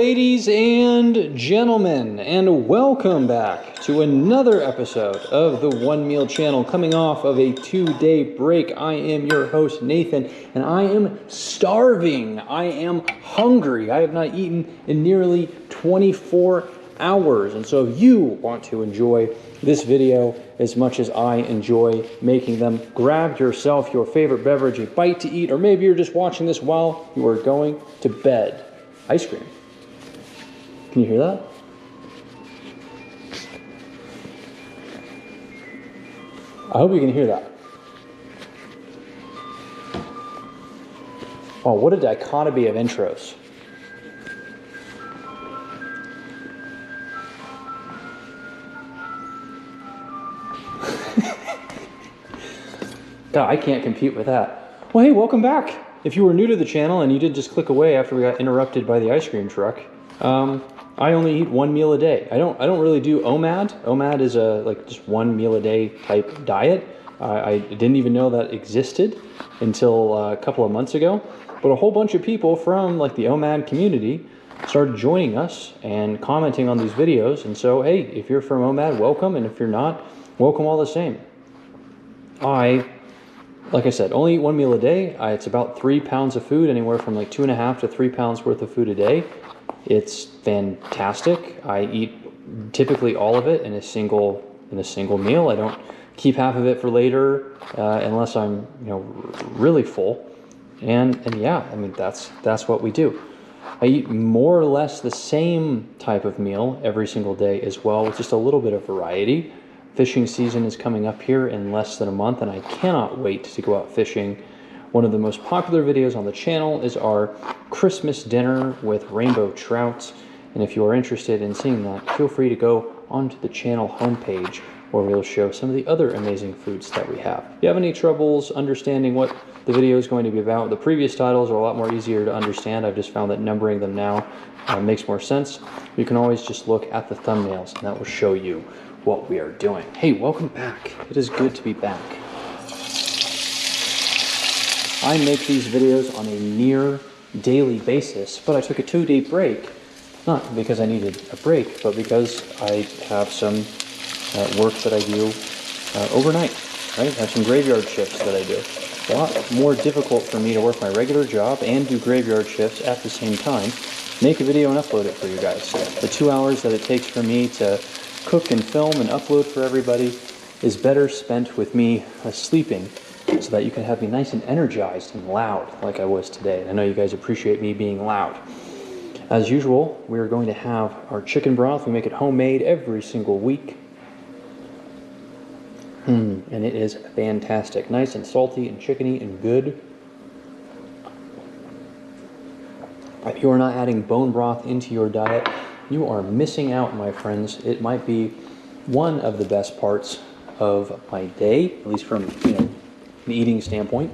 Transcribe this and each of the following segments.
ladies and gentlemen, and welcome back to another episode of the One Meal Channel, coming off of a 2-day break. I am your host, Nathan, and I am starving. I am hungry. I have not eaten in nearly 24 hours, and so if you want to enjoy this video as much as I enjoy making them, grab yourself your favorite beverage, a bite to eat, or maybe you're just watching this while you are going to bed. Ice cream. Can you hear that? I hope you can hear that. Oh, what a dichotomy of intros. God, I can't compete with that. Well, hey, welcome back. If you were new to the channel and you did just click away after we got interrupted by the ice cream truck, I only eat one meal a day. I don't really do OMAD. OMAD is a just one meal a day type diet. I didn't even know that existed until a couple of months ago. But a whole bunch of people from the OMAD community started joining us and commenting on these videos. And so, hey, if you're from OMAD, welcome. And if you're not, welcome all the same. Like I said, only eat one meal a day. It's about 3 pounds of food, anywhere from 2.5 to 3 pounds worth of food a day. It's fantastic. I eat typically all of it in a single meal. I don't keep half of it for later unless I'm really full. And yeah, I mean that's what we do. I eat more or less the same type of meal every single day as well, with just a little bit of variety. Fishing season is coming up here in less than a month, and I cannot wait to go out fishing. One of the most popular videos on the channel is our Christmas dinner with rainbow trout, and if you are interested in seeing that, feel free to go onto the channel homepage, where we'll show some of the other amazing foods that we have. If you have any troubles understanding what the video is going to be about, the previous titles are a lot more easier to understand. I've just found that numbering them now makes more sense. You can always just look at the thumbnails, and that will show you what we are doing. Hey, welcome back. It is good to be back. I make these videos on a near daily basis, but I took a 2-day break, not because I needed a break, but because I have some work that I do overnight, right? I have some graveyard shifts that I do. It's a lot more difficult for me to work my regular job and do graveyard shifts at the same time, make a video and upload it for you guys. The 2 hours that it takes for me to cook and film and upload for everybody is better spent with me sleeping, so that you can have me nice and energized and loud like I was today. I know you guys appreciate me being loud. As usual, we're going to have our chicken broth. We make it homemade every single week. And it is fantastic. Nice and salty and chickeny and good. If you are not adding bone broth into your diet, you are missing out, my friends. It might be one of the best parts of my day, at least from an eating standpoint.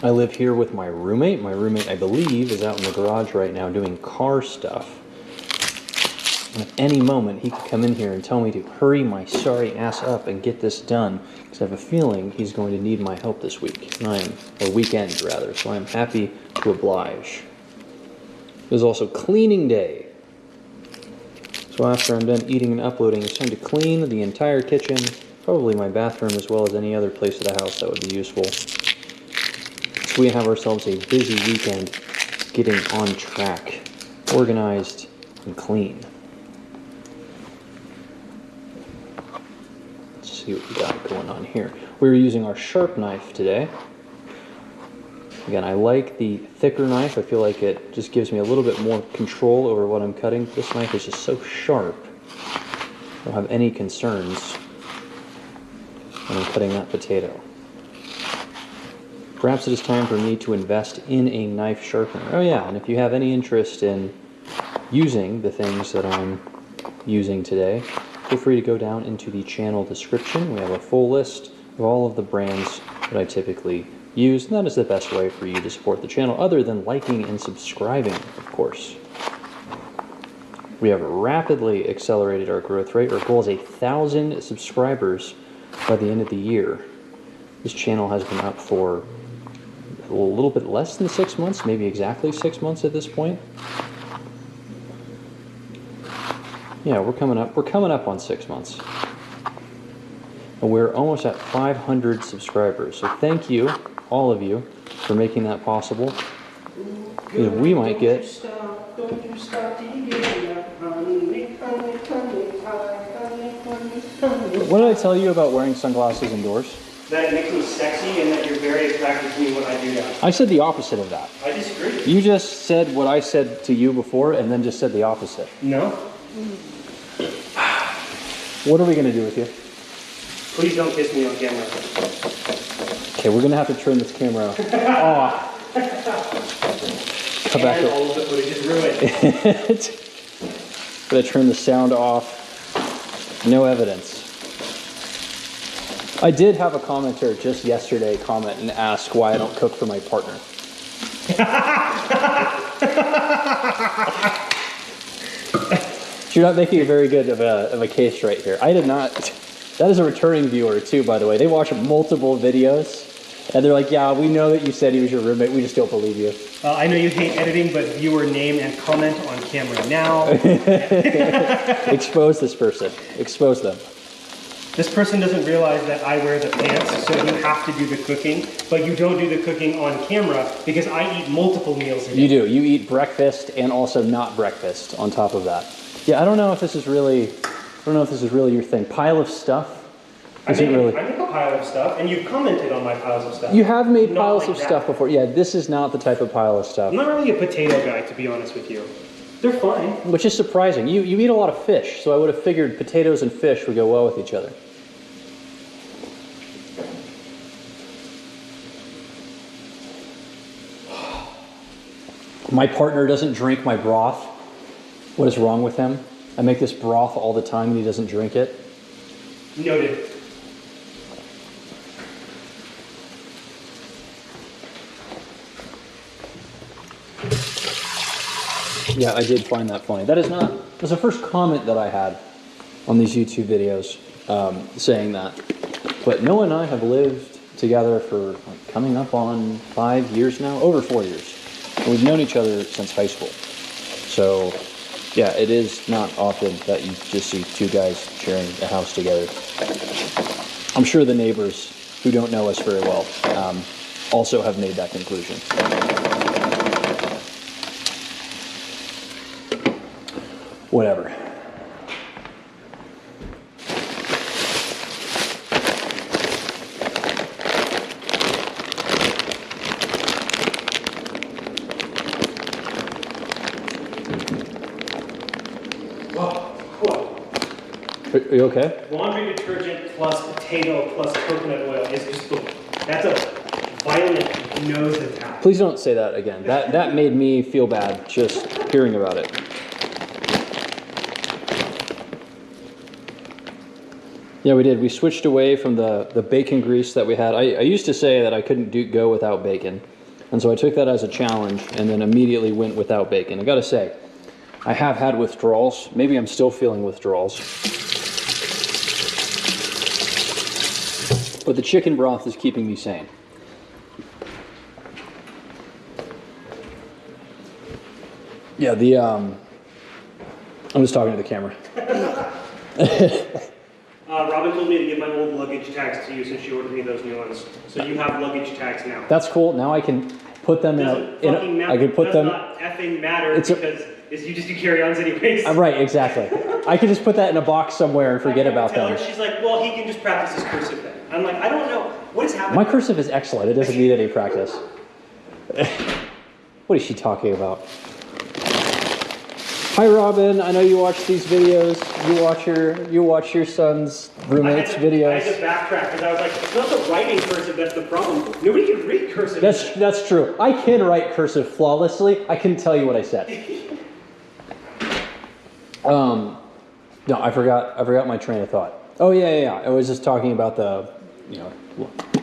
I live here with my roommate. My roommate, I believe, is out in the garage right now doing car stuff. And at any moment, he could come in here and tell me to hurry my sorry ass up and get this done, because I have a feeling he's going to need my help this week. Or weekend, rather, so I'm happy to oblige. There's also cleaning day. So after I'm done eating and uploading, it's time to clean the entire kitchen, probably my bathroom as well as any other place of the house that would be useful. So we have ourselves a busy weekend getting on track, organized and clean. Let's see what we got going on here. We're using our sharp knife today. Again, I like the thicker knife. I feel like it just gives me a little bit more control over what I'm cutting. This knife is just so sharp. I don't have any concerns when I'm cutting that potato. Perhaps it is time for me to invest in a knife sharpener. Oh yeah, and if you have any interest in using the things that I'm using today, feel free to go down into the channel description. We have a full list of all of the brands that I typically use, and that is the best way for you to support the channel, other than liking and subscribing, of course. We have rapidly accelerated our growth rate. Our goal is 1,000 subscribers by the end of the year. This channel has been up for a little bit less than 6 months, maybe exactly 6 months at this point. Yeah, we're coming up on 6 months. And we're almost at 500 subscribers. So thank you, all of you, for making that possible. Because we might get... What did I tell you about wearing sunglasses indoors? That it makes me sexy and that you're very attracted to me when I do that. I said the opposite of that. I disagree. You just said what I said to you before and then just said the opposite. No. What are we going to do with you? Please don't kiss me on camera. Okay, we're going to have to turn this camera off. Come back and to all of the footage is ruined. Going to turn the sound off. No evidence. I did have a commenter just yesterday comment and ask why I don't cook for my partner. You're not making a very good of a case right here. I did not. That is a returning viewer too, by the way. They watch multiple videos and they're like, yeah, we know that you said he was your roommate. We just don't believe you. I know you hate editing, but viewer name and comment on camera now. Expose this person. Expose them. This person doesn't realize that I wear the pants, so you have to do the cooking, but you don't do the cooking on camera because I eat multiple meals a day. You do. You eat breakfast and also not breakfast on top of that. Yeah, I don't know if this is really your thing. Pile of stuff. I make a pile of stuff, and you've commented on my piles of stuff. You have made Not piles like of that. stuff before. Yeah, this is not the type of pile of stuff. I'm not really a potato guy, to be honest with you. They're fine. Which is surprising. You eat a lot of fish, so I would have figured potatoes and fish would go well with each other. My partner doesn't drink my broth. What is wrong with him? I make this broth all the time and he doesn't drink it. Noted. Yeah, I did find that funny. That's the first comment that I had on these YouTube videos saying that. But Noah and I have lived together for coming up on 5 years now, over 4 years. And we've known each other since high school. So, yeah, it is not often that you just see two guys sharing a house together. I'm sure the neighbors who don't know us very well also have made that conclusion. Whatever. Are you okay? Laundry detergent plus potato plus coconut oil is just that's a violent nose attack. Please don't say that again. That made me feel bad just hearing about it. Yeah, we did. We switched away from the bacon grease that we had. I used to say that I couldn't go without bacon. And so I took that as a challenge and then immediately went without bacon. I gotta say, I have had withdrawals. Maybe I'm still feeling withdrawals. But the chicken broth is keeping me sane. Yeah, I'm just talking to the camera. Robin told me to give my old luggage tags to you since she ordered me those new ones. So you have luggage tags now. That's cool. Now I can put them I could put them. Does not effing matter because you just do carry-ons anyways. Right, exactly. I could just put that in a box somewhere and forget about them. She's like, well, he can just practice his cursive then. I'm like, I don't know. What is happening? My cursive is excellent. It doesn't need any practice. What is she talking about? Hi, Robin. I know you watch these videos. You watch your son's roommates' videos. I had to backtrack because I was like, it's not the writing cursive that's the problem. Nobody can read cursive. That's true. I can write cursive flawlessly. I couldn't tell you what I said. No, I forgot my train of thought. Oh yeah. I was just talking about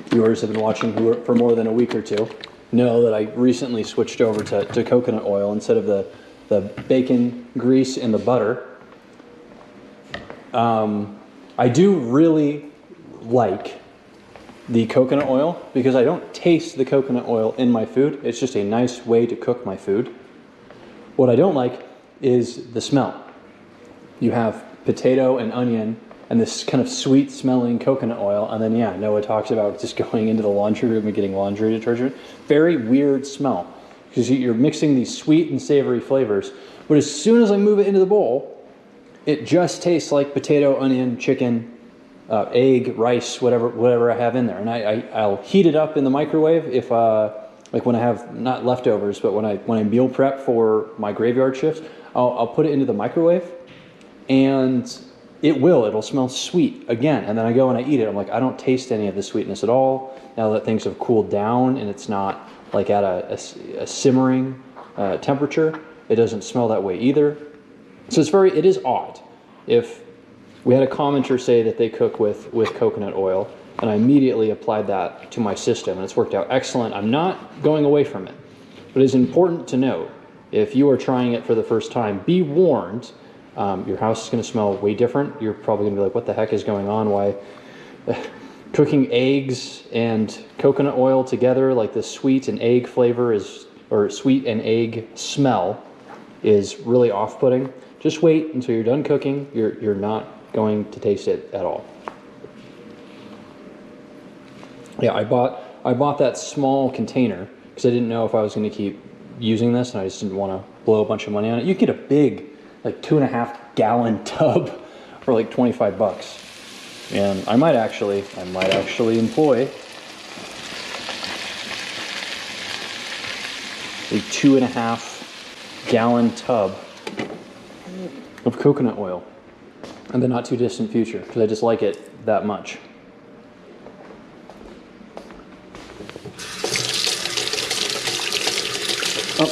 viewers have been watching for more than a week or two know that I recently switched over to coconut oil instead of the bacon grease and the butter. I do really like the coconut oil because I don't taste the coconut oil in my food. It's just a nice way to cook my food. What I don't like is the smell. You have potato and onion and this kind of sweet smelling coconut oil, and then yeah, Noah talks about just going into the laundry room and getting laundry detergent. Very weird smell because you're mixing these sweet and savory flavors, but as soon as I move it into the bowl, it just tastes like potato, onion, chicken, egg, rice, whatever I have in there. And I'll heat it up in the microwave if like when I have not leftovers, but when I meal prep for my graveyard shifts, I'll put it into the microwave, and it'll smell sweet again. And then I go and I eat it. I'm like, I don't taste any of the sweetness at all now that things have cooled down and it's not like at a simmering temperature. It doesn't smell that way either. So it is odd. If we had a commenter say that they cook with coconut oil, and I immediately applied that to my system, and it's worked out excellent. I'm not going away from it, but it's important to note, if you are trying it for the first time, be warned, your house is going to smell way different. You're probably going to be like, what the heck is going on? Why? Cooking eggs and coconut oil together, like the sweet and egg flavor or sweet and egg smell is really off-putting. Just wait until you're done cooking. You're not going to taste it at all. Yeah, I bought that small container because I didn't know if I was going to keep using this, and I just didn't want to blow a bunch of money on it. You can get a big, like 2.5 gallon tub for like $25. And I might actually employ a 2.5 gallon tub of coconut oil in the not too distant future because I just like it that much.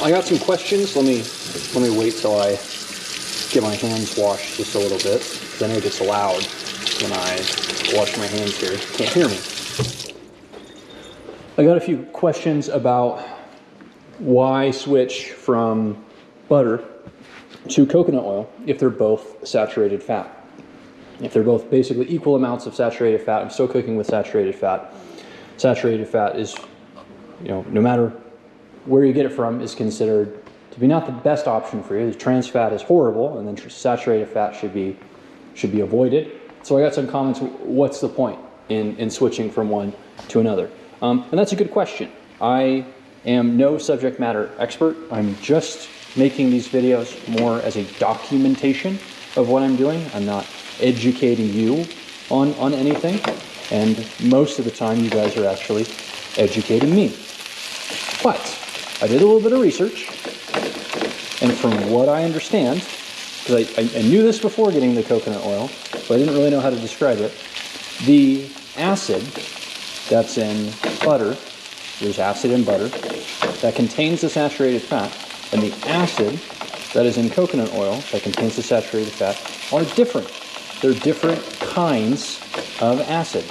I got some questions. Let me wait till I get my hands washed just a little bit, because I know it gets loud when I wash my hands here. Can't hear me. I got a few questions about why switch from butter to coconut oil if they're both saturated fat. If they're both basically equal amounts of saturated fat, I'm still cooking with saturated fat. Saturated fat is, no matter where you get it from, is considered to be not the best option for you. The trans fat is horrible, and then saturated fat should be avoided. So I got some comments. What's the point in switching from one to another? And that's a good question. I am no subject matter expert. I'm just making these videos more as a documentation of what I'm doing. I'm not educating you on anything, and most of the time you guys are actually educating me. But I did a little bit of research, and from what I understand, because I knew this before getting the coconut oil, but I didn't really know how to describe it, the acid that's in butter, there's acid in butter, that contains the saturated fat, and the acid that is in coconut oil that contains the saturated fat are different. They're different kinds of acid.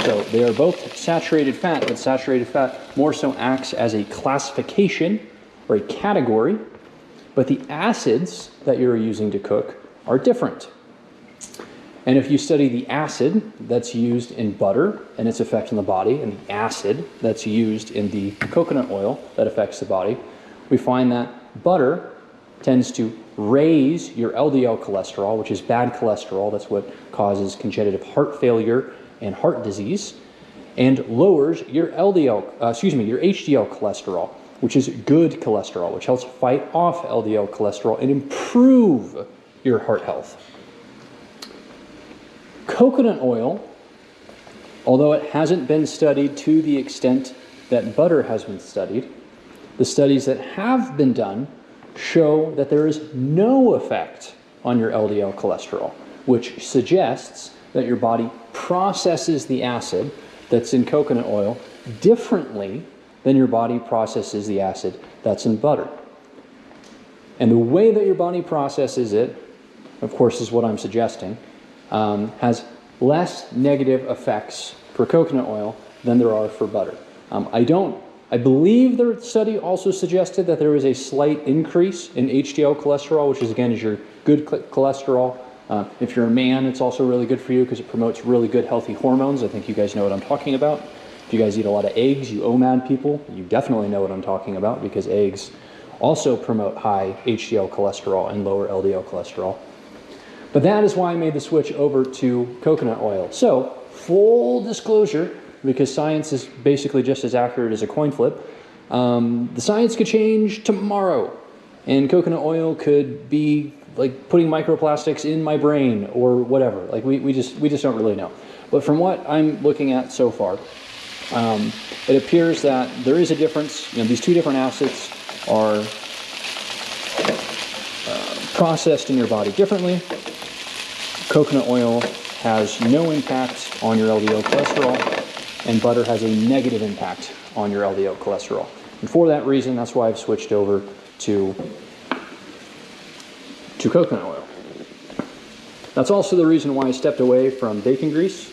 So they are both saturated fat, but saturated fat more so acts as a classification or a category, but the acids that you're using to cook are different. And if you study the acid that's used in butter and its effect on the body, and the acid that's used in the coconut oil that affects the body, we find that butter tends to raise your LDL cholesterol, which is bad cholesterol. That's what causes congenital heart failure and heart disease, and lowers your your HDL cholesterol, which is good cholesterol, which helps fight off LDL cholesterol and improve your heart health. Coconut oil, although it hasn't been studied to the extent that butter has been studied, the studies that have been done show that there is no effect on your LDL cholesterol, which suggests that your body processes the acid that's in coconut oil differently than your body processes the acid that's in butter. And the way that your body processes it, of course, is what I'm suggesting, has less negative effects for coconut oil than there are for butter. I believe the study also suggested that there was a slight increase in HDL cholesterol, which is again is your good cholesterol, If you're a man, it's also really good for you because it promotes really good healthy hormones. I think you guys know what I'm talking about. If you guys eat a lot of eggs, you OMAD people, you definitely know what I'm talking about because eggs also promote high HDL cholesterol and lower LDL cholesterol. But that is why I made the switch over to coconut oil. So, full disclosure, because science is basically just as accurate as a coin flip, the science could change tomorrow. And coconut oil could be like putting microplastics in my brain or whatever. Like we just don't really know. But from what I'm looking at so far, it appears that there is a difference. You know, these two different acids are processed in your body differently. Coconut oil has no impact on your LDL cholesterol, and butter has a negative impact on your LDL cholesterol. And for that reason, that's why I've switched over to coconut oil. That's also the reason why I stepped away from bacon grease.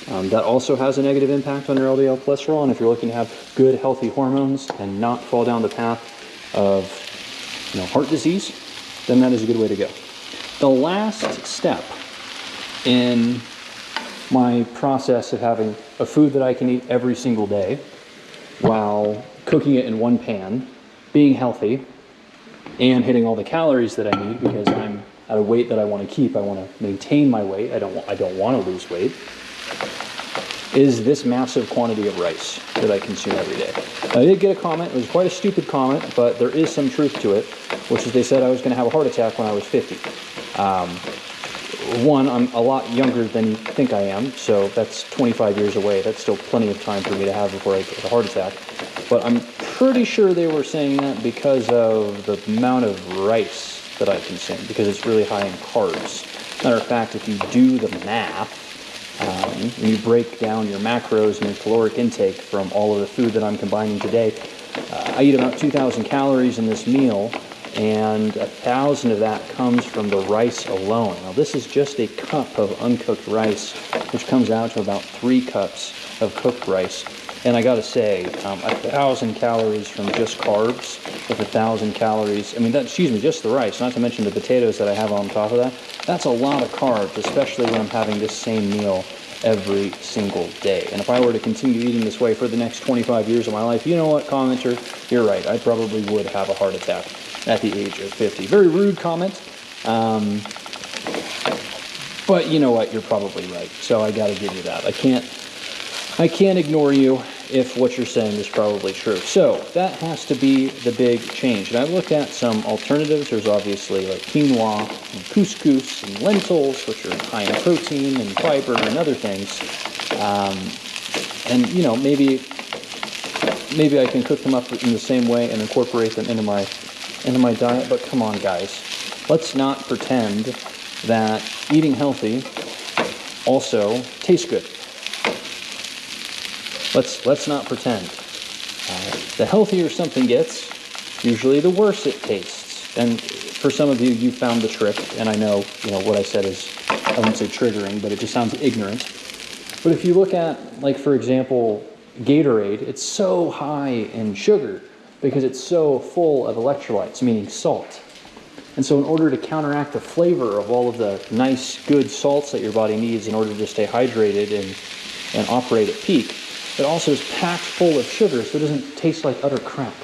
That also has a negative impact on your LDL cholesterol, and if you're looking to have good, healthy hormones and not fall down the path of heart disease, then that is a good way to go. The last step in my process of having a food that I can eat every single day while cooking it in one pan, being healthy, and hitting all the calories that I need because I'm at a weight that I want to keep. I want to maintain my weight. I don't want to lose weight. Is this massive quantity of rice that I consume every day. I did get a comment. It was quite a stupid comment, but there is some truth to it, which is they said I was going to have a heart attack when I was 50. One, I'm a lot younger than you think I am, so that's 25 years away. That's still plenty of time for me to have before I get a heart attack. But I'm pretty sure they were saying that because of the amount of rice that I consume, because it's really high in carbs. Matter of fact, if you do the math, and you break down your macros and your caloric intake from all of the food that I'm combining today, I eat about 2,000 calories in this meal, and 1,000 of that comes from the rice alone. Now this is just a cup of uncooked rice, which comes out to about 3 cups of cooked rice. And I gotta say, 1,000 calories from just carbs, with 1,000 calories, just the rice, not to mention the potatoes that I have on top of that, that's a lot of carbs, especially when I'm having this same meal every single day. And if I were to continue eating this way for the next 25 years of my life, you know what, commenter, you're right, I probably would have a heart attack at the age of 50. Very rude comment, but you know what, you're probably right, so I gotta give you that. I can't ignore you if what you're saying is probably true. So that has to be the big change. And I've looked at some alternatives. There's obviously like quinoa and couscous and lentils, which are high in protein and fiber and other things. And maybe I can cook them up in the same way and incorporate them into my diet. But come on, guys, let's not pretend that eating healthy also tastes good. Let's not pretend. The healthier something gets, usually the worse it tastes. And for some of you, you found the trick, and I know, what I said is, I wouldn't say triggering, but it just sounds ignorant. But if you look at, like, for example, Gatorade, it's so high in sugar because it's so full of electrolytes, meaning salt. And so in order to counteract the flavor of all of the nice, good salts that your body needs in order to stay hydrated and operate at peak, it also is packed full of sugar, so it doesn't taste like utter crap.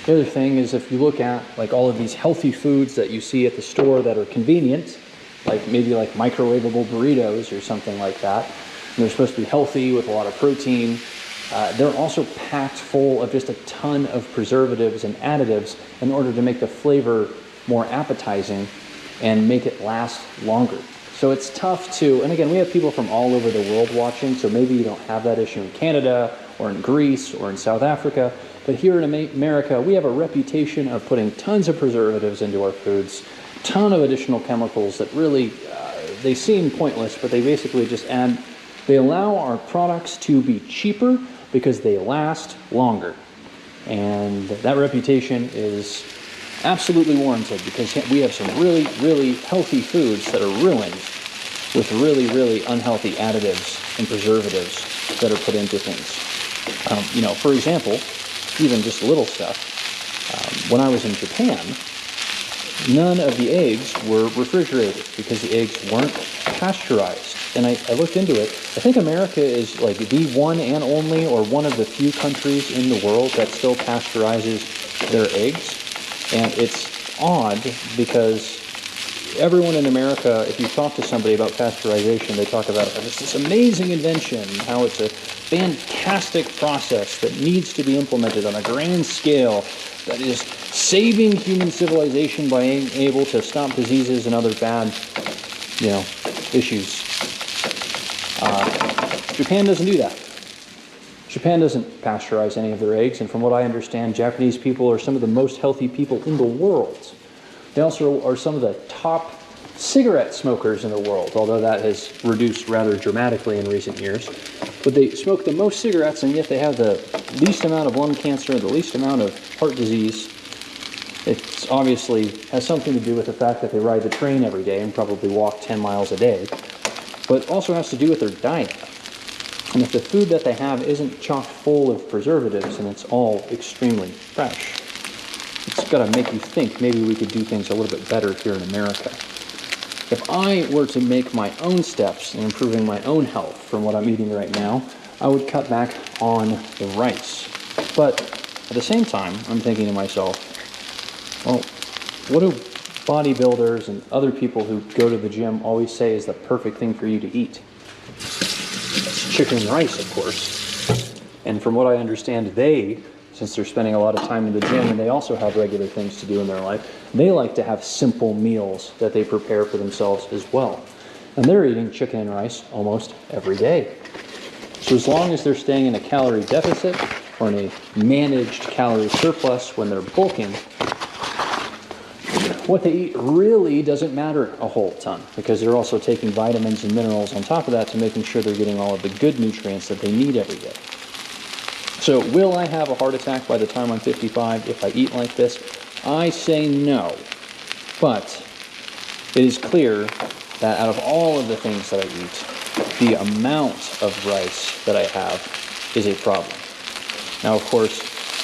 The other thing is if you look at like all of these healthy foods that you see at the store that are convenient, like maybe like microwavable burritos or something like that, and they're supposed to be healthy with a lot of protein, they're also packed full of just a ton of preservatives and additives in order to make the flavor more appetizing and make it last longer. So it's tough to, and again, we have people from all over the world watching, so maybe you don't have that issue in Canada or in Greece or in South Africa, but here in America, we have a reputation of putting tons of preservatives into our foods, ton of additional chemicals that really, they seem pointless, but they basically just they allow our products to be cheaper because they last longer. And that reputation is absolutely warranted because we have some really, really healthy foods that are ruined with really, really unhealthy additives and preservatives that are put into things. For example, even just little stuff. When I was in Japan, none of the eggs were refrigerated because the eggs weren't pasteurized. And I looked into it. I think America is like the one and only, or one of the few countries in the world that still pasteurizes their eggs. And it's odd because everyone in America, if you talk to somebody about pasteurization, they talk about it as this amazing invention, how it's a fantastic process that needs to be implemented on a grand scale, that is saving human civilization by being able to stop diseases and other bad, issues. Japan doesn't do that. Japan doesn't pasteurize any of their eggs, and from what I understand, Japanese people are some of the most healthy people in the world. They also are some of the top cigarette smokers in the world, although that has reduced rather dramatically in recent years. But they smoke the most cigarettes, and yet they have the least amount of lung cancer, the least amount of heart disease. It obviously has something to do with the fact that they ride the train every day and probably walk 10 miles a day, but it also has to do with their diet. And if the food that they have isn't chock full of preservatives and it's all extremely fresh, it's got to make you think maybe we could do things a little bit better here in America. If I were to make my own steps in improving my own health from what I'm eating right now, I would cut back on the rice. But at the same time, I'm thinking to myself, well, what do bodybuilders and other people who go to the gym always say is the perfect thing for you to eat? It's chicken and rice, of course. And from what I understand, since they're spending a lot of time in the gym and they also have regular things to do in their life, they like to have simple meals that they prepare for themselves as well. And they're eating chicken and rice almost every day. So as long as they're staying in a calorie deficit or in a managed calorie surplus when they're bulking, what they eat really doesn't matter a whole ton, because they're also taking vitamins and minerals on top of that to making sure they're getting all of the good nutrients that they need every day. So will I have a heart attack by the time I'm 55 if I eat like this? I say no. But it is clear that out of all of the things that I eat, the amount of rice that I have is a problem. Now, of course,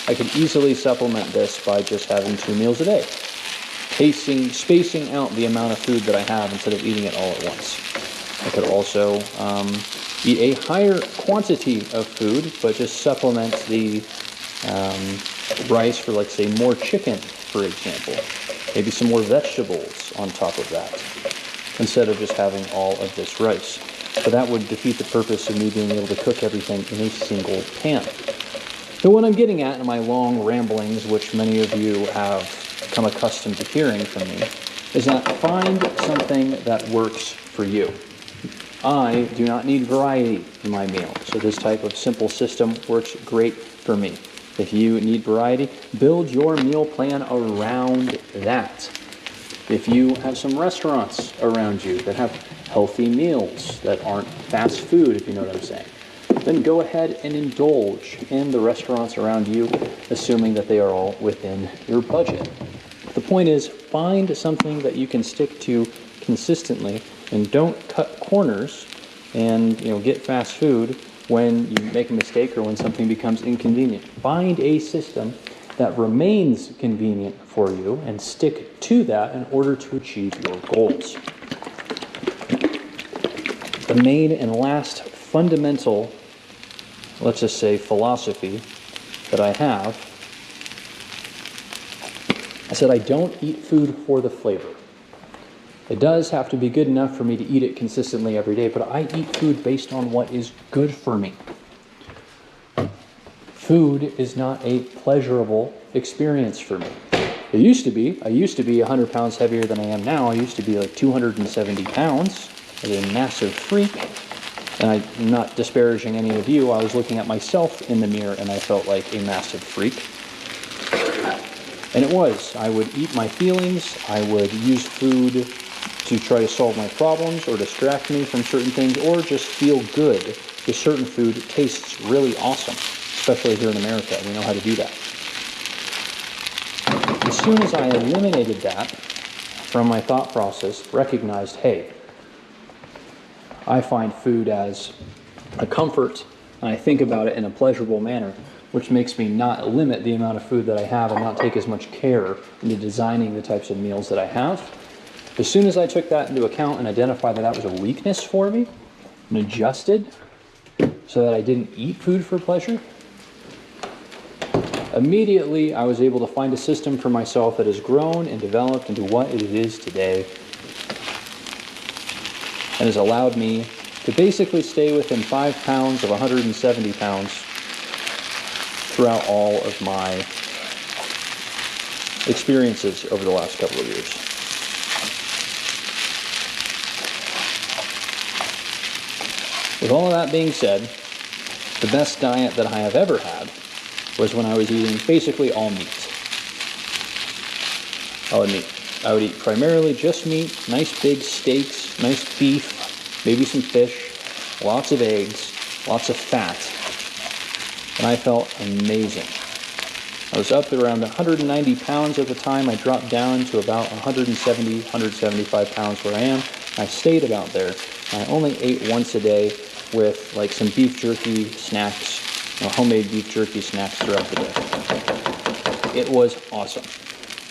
I could easily supplement this by just having 2 meals a day, spacing out the amount of food that I have instead of eating it all at once. I could also eat a higher quantity of food, but just supplement the rice for, like, say, more chicken, for example. Maybe some more vegetables on top of that, instead of just having all of this rice. But that would defeat the purpose of me being able to cook everything in a single pan. So what I'm getting at in my long ramblings, which many of you have become accustomed to hearing from me, is that find something that works for you. I do not need variety in my meal, so this type of simple system works great for me. If you need variety, build your meal plan around that. If you have some restaurants around you that have healthy meals that aren't fast food, if you know what I'm saying, then go ahead and indulge in the restaurants around you, assuming that they are all within your budget. The point is, find something that you can stick to consistently, and don't cut corners and get fast food when you make a mistake or when something becomes inconvenient. Find a system that remains convenient for you and stick to that in order to achieve your goals. The main and last fundamental, let's just say, philosophy that I have, I said I don't eat food for the flavor. It does have to be good enough for me to eat it consistently every day, but I eat food based on what is good for me. Food is not a pleasurable experience for me. It used to be. I used to be 100 pounds heavier than I am now. I used to be like 270 pounds. I was a massive freak. And I'm not disparaging any of you. I was looking at myself in the mirror and I felt like a massive freak. And it was. I would eat my feelings. I would use food to try to solve my problems or distract me from certain things or just feel good, because certain food tastes really awesome, especially here in America. We know how to do that. As soon as I eliminated that from my thought process, recognized, hey, I find food as a comfort, and I think about it in a pleasurable manner, which makes me not limit the amount of food that I have and not take as much care into designing the types of meals that I have. As soon as I took that into account and identified that that was a weakness for me and adjusted so that I didn't eat food for pleasure, immediately I was able to find a system for myself that has grown and developed into what it is today and has allowed me to basically stay within 5 pounds of 170 pounds throughout all of my experiences over the last couple of years. With all of that being said, the best diet that I have ever had was when I was eating basically all meat. I would eat primarily just meat, nice big steaks, nice beef, maybe some fish, lots of eggs, lots of fat, and I felt amazing. I was up at around 190 pounds at the time. I dropped down to about 170, 175 pounds where I am. I stayed about there. I only ate once a day with like some beef jerky snacks, homemade beef jerky snacks throughout the day. It was awesome.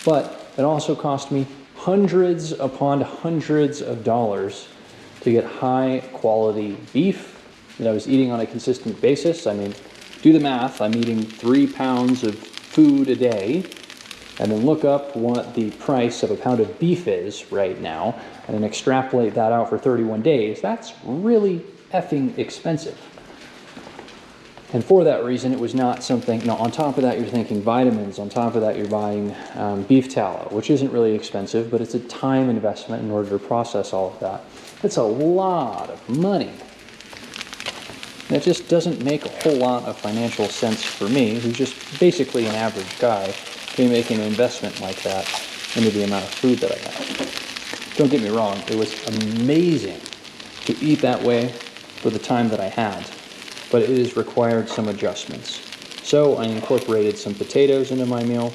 But it also cost me hundreds upon hundreds of dollars to get high quality beef that I was eating on a consistent basis. I mean, do the math. I'm eating 3 pounds of food a day, and then look up what the price of a pound of beef is right now, and then extrapolate that out for 31 days. That's really effing expensive. And for that reason, it was not something, on top of that, you're thinking vitamins. On top of that, you're buying beef tallow, which isn't really expensive, but it's a time investment in order to process all of that. It's a lot of money. And it just doesn't make a whole lot of financial sense for me, who's just basically an average guy, to be making an investment like that into the amount of food that I have. Don't get me wrong, it was amazing to eat that way for the time that I had, but it has required some adjustments. So I incorporated some potatoes into my meal,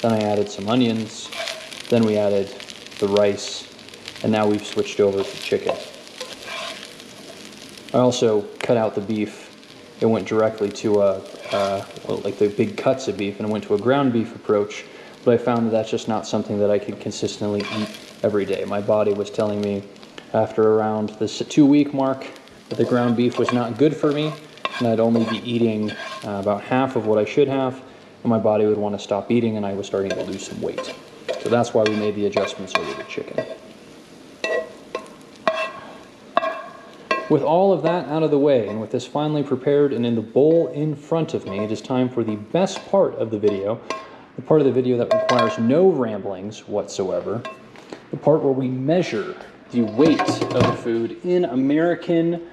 then I added some onions, then we added the rice, and now we've switched over to chicken. I also cut out the beef. It went directly to like the big cuts of beef, and I went to a ground beef approach, but I found that that's just not something that I could consistently eat every day. My body was telling me after around the 2-week mark that the ground beef was not good for me, and I'd only be eating about half of what I should have, and my body would want to stop eating, and I was starting to lose some weight. So that's why we made the adjustments over to chicken. With all of that out of the way, and with this finally prepared and in the bowl in front of me, it is time for the best part of the video, the part of the video that requires no ramblings whatsoever, the part where we measure the weight of the food in American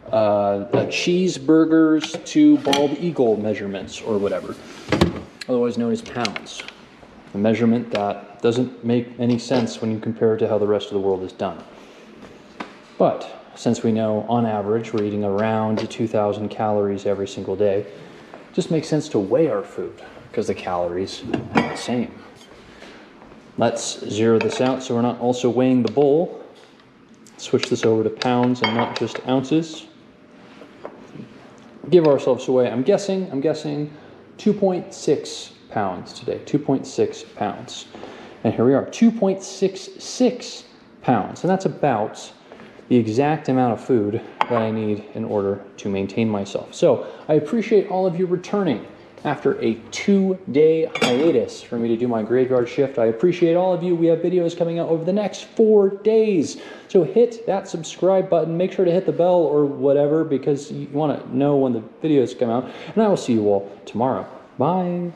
cheeseburgers to bald eagle measurements, or whatever, otherwise known as pounds. A measurement that doesn't make any sense when you compare it to how the rest of the world is done. But since we know on average we're eating around 2,000 calories every single day, it just makes sense to weigh our food because the calories are the same. Let's zero this out so we're not also weighing the bowl. Switch this over to pounds and not just ounces. Give ourselves away. I'm guessing 2.6 pounds today. 2.6 pounds. And here we are, 2.66 pounds. And that's about the exact amount of food that I need in order to maintain myself. So I appreciate all of you returning after a 2-day hiatus for me to do my graveyard shift. I appreciate all of you. We have videos coming out over the next 4 days. So hit that subscribe button. Make sure to hit the bell or whatever because you want to know when the videos come out. And I will see you all tomorrow. Bye.